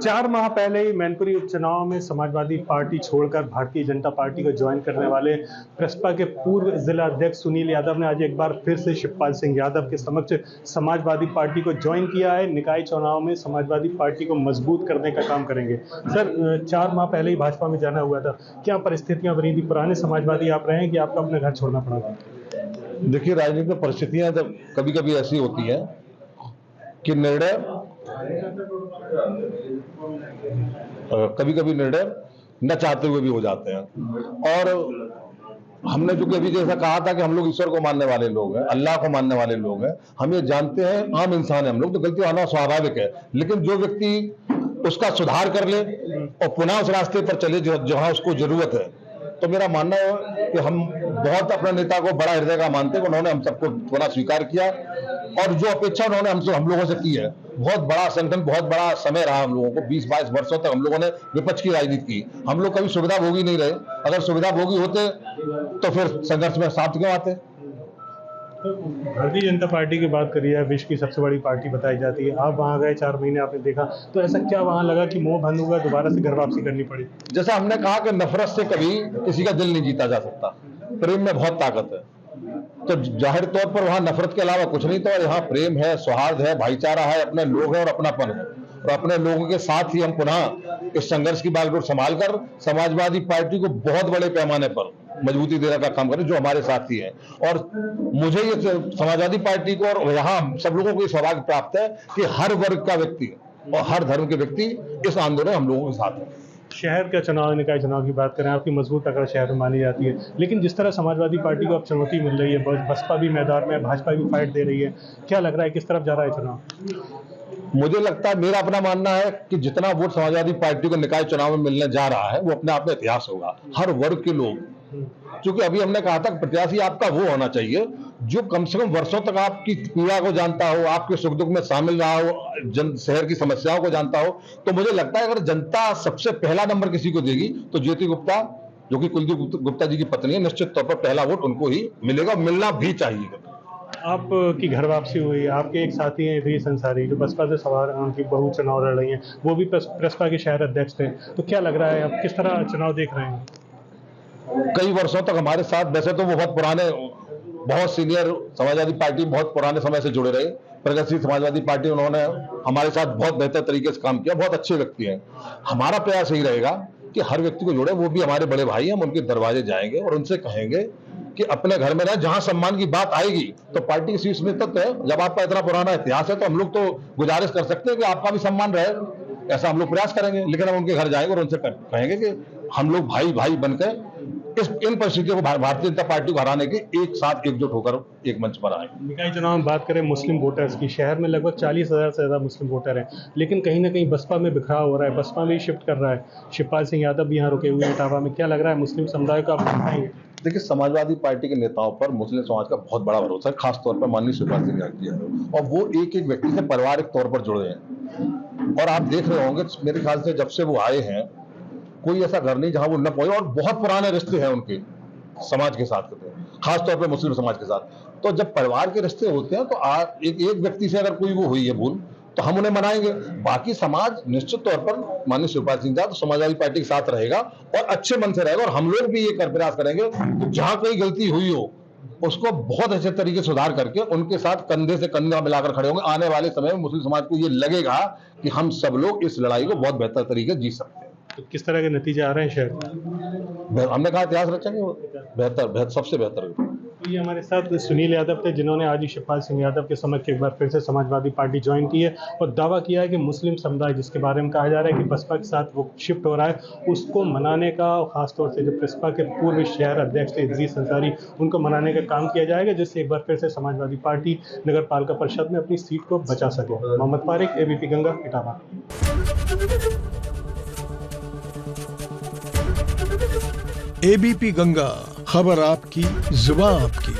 4 माह पहले ही मैनपुरी उपचुनाव में समाजवादी पार्टी छोड़कर भारतीय जनता पार्टी को ज्वाइन करने वाले प्रसपा के पूर्व जिला अध्यक्ष सुनील यादव ने आज एक बार फिर से शिवपाल सिंह यादव के समक्ष समाजवादी पार्टी को ज्वाइन किया है। निकाय चुनाव में समाजवादी पार्टी को मजबूत करने का काम करेंगे। सर, 4 माह पहले ही भाजपा में जाना हुआ था, क्या परिस्थितियां बनी थी? पुराने समाजवादी आप रहे हैं कि आपको अपना घर छोड़ना पड़ा था? देखिए, राजनीति में परिस्थितियां जब कभी कभी ऐसी होती हैं कि निर्णय न चाहते हुए भी हो जाते हैं। और हमने जो कि अभी जैसा कहा था कि हम लोग ईश्वर को मानने वाले लोग हैं, अल्लाह को मानने वाले लोग हैं, हम ये जानते हैं, आम इंसान है हम लोग, तो गलती आना स्वाभाविक है। लेकिन जो व्यक्ति उसका सुधार कर ले और पुनः उस रास्ते पर चले जहां उसको जरूरत है, तो मेरा मानना है कि हम बहुत अपने नेता को बड़ा हृदय का मानते हैं। उन्होंने हम सबको थोड़ा स्वीकार किया और जो अपेक्षा उन्होंने हमसे हम लोगों से की है, बहुत बड़ा संगठन, बहुत बड़ा समय रहा हम लोगों को। 20-22 वर्षों तक हम लोगों ने विपक्ष की राजनीति की। हम लोग कभी सुविधा भोगी नहीं रहे। अगर सुविधा भोगी होते तो फिर संघर्ष में साथ क्यों आते? भारतीय जनता पार्टी की बात करिए, विश्व की सबसे बड़ी पार्टी बताई जाती है। आप वहां गए, 4 महीने आपने देखा, तो ऐसा क्या वहां लगा कि मोह भंग हुआ, दोबारा से घर वापसी करनी पड़ी? जैसा हमने कहा कि नफरत से कभी किसी का दिल नहीं जीता जा सकता, प्रेम में बहुत ताकत है। तो जाहिर तौर पर वहां नफरत के अलावा कुछ नहीं, तो यहाँ प्रेम है, सौहार्द है, भाईचारा है, अपने लोग हैं और अपनापन है। और अपने लोगों के साथ ही हम पुनः इस संघर्ष की बागडोर संभालकर समाजवादी पार्टी को बहुत बड़े पैमाने पर मजबूती देने का काम करें, जो हमारे साथी हैं। और मुझे ये समाजवादी पार्टी को और यहाँ सब लोगों को ये सौभाग्य प्राप्त है कि हर वर्ग का व्यक्ति और हर धर्म के व्यक्ति इस आंदोलन में हम लोगों के साथ है। शहर का चुनाव, निकाय चुनाव की बात करें, आपकी मजबूत अगर शहर में मानी जाती है, लेकिन जिस तरह समाजवादी पार्टी को अब चुनौती मिल रही है, बसपा भी मैदान में, भाजपा भी फाइट दे रही है, क्या लग रहा है किस तरफ जा रहा है चुनाव? मुझे लगता है, मेरा अपना मानना है कि जितना वोट समाजवादी पार्टी को निकाय चुनाव में मिलने जा रहा है, वो अपने आप में इतिहास होगा। हर वर्ग के लोग, क्योंकि अभी हमने कहा था प्रत्याशी आपका वो होना चाहिए जो कम से कम वर्षों तक आपकी पीड़ा को जानता हो, आपके सुख दुख में शामिल रहा हो, शहर की समस्याओं को जानता हो। तो मुझे लगता है अगर जनता सबसे पहला नंबर किसी को देगी तो ज्योति गुप्ता, जो कि कुलदीप गुप्ता जी की पत्नी है, निश्चित तौर पर पहला वोट उनको ही मिलेगा, मिलना भी चाहिए। आपकी घर वापसी हुई, आपके एक साथी हैं वीर संसारी, जो बसपा से सवार उनकी बहु चुनाव लड़ रही हैं, वो भी प्रसपा के शहर अध्यक्ष थे, तो क्या लग रहा है आप किस तरह चुनाव देख रहे हैं? कई वर्षों तक हमारे साथ, वैसे तो वो बहुत पुराने, बहुत सीनियर समाजवादी पार्टी बहुत पुराने समय से जुड़े रहे, प्रगतिशील समाजवादी पार्टी, उन्होंने हमारे साथ बहुत बेहतर तरीके से काम किया, बहुत अच्छे व्यक्ति हैं। हमारा प्रयास यही रहेगा कि हर व्यक्ति को जोड़े, वो भी हमारे बड़े भाई हैं, हम उनके दरवाजे जाएंगे और उनसे कहेंगे कि अपने घर में रहे। जहां सम्मान की बात आएगी तो पार्टी की शीर्ष नेतृत्व है, जब आपका इतना पुराना इतिहास है तो हम लोग तो गुजारिश कर सकते हैं कि आपका भी सम्मान रहे, ऐसा हम लोग प्रयास करेंगे। लेकिन हम उनके घर जाएंगे और उनसे कहेंगे कि हम लोग भाई भाई बनकर इन परिस्थितियों को भारतीय जनता पार्टी को हराने के एक साथ एकजुट होकर एक मंच पर आए। निकाय चुनाव में बात करें मुस्लिम वोटर्स की, शहर में लगभग 40,000 से ज्यादा मुस्लिम वोटर हैं, लेकिन कहीं ना कहीं बसपा में बिखराव हो रहा है, बसपा में शिफ्ट कर रहा है। शिवपाल सिंह यादव भी यहाँ रुके हुए हैं इटावा में, क्या लग रहा है मुस्लिम समुदाय को आप बताएंगे? देखिए, समाजवादी पार्टी के नेताओं पर मुस्लिम समाज का बहुत बड़ा भरोसा है, खासतौर पर माननीय शिवपाल सिंह यादव, और वो एक एक व्यक्ति से पारिवारिक तौर पर जुड़े हैं। और आप देख रहे होंगे, मेरे ख्याल से जब से वो आए हैं, कोई ऐसा घर नहीं जहां वो न पहुंचे, और बहुत पुराने रिश्ते हैं उनके समाज के साथ, खासतौर पर मुस्लिम समाज के साथ। तो जब परिवार के रिश्ते होते हैं तो एक व्यक्ति से अगर कोई वो हुई है भूल, तो हम उन्हें मनाएंगे। बाकी समाज निश्चित तौर पर माननीय शिवपाल सिंह यादव समाजवादी पार्टी के साथ रहेगा और अच्छे मन से रहेगा। और हम लोग भी ये प्रयास करेंगे कि जहां कोई गलती हुई हो उसको बहुत अच्छे तरीके से सुधार करके उनके साथ कंधे से कंधा मिलाकर खड़े होंगे। आने वाले समय में मुस्लिम समाज को ये लगेगा कि हम सब लोग इस लड़ाई को बहुत बेहतर तरीके से जीत सकते हैं। तो किस तरह के नतीजे आ रहे हैं शहर में? हमने कहा इतिहास रचेंगे, बेहतर सबसे बेहतर। तो ये हमारे साथ सुनील यादव थे, जिन्होंने आज ही शिवपाल सिंह यादव के समक्ष एक बार फिर से समाजवादी पार्टी ज्वाइन की है और दावा किया है कि मुस्लिम समुदाय, जिसके बारे में कहा जा रहा है कि बसपा के साथ वो शिफ्ट हो रहा है, उसको मनाने का, और खासतौर से जो प्रसपा के पूर्व शहर अध्यक्ष थे वीर संसारी, उनको मनाने का काम किया जाएगा, जिससे एक बार फिर से समाजवादी पार्टी नगर पालिका परिषद में अपनी सीट को बचा सके। मोहम्मद फारिक, एबीपी गंगा, इटावा। एबीपी गंगा, खबर आपकी, जुबान आपकी।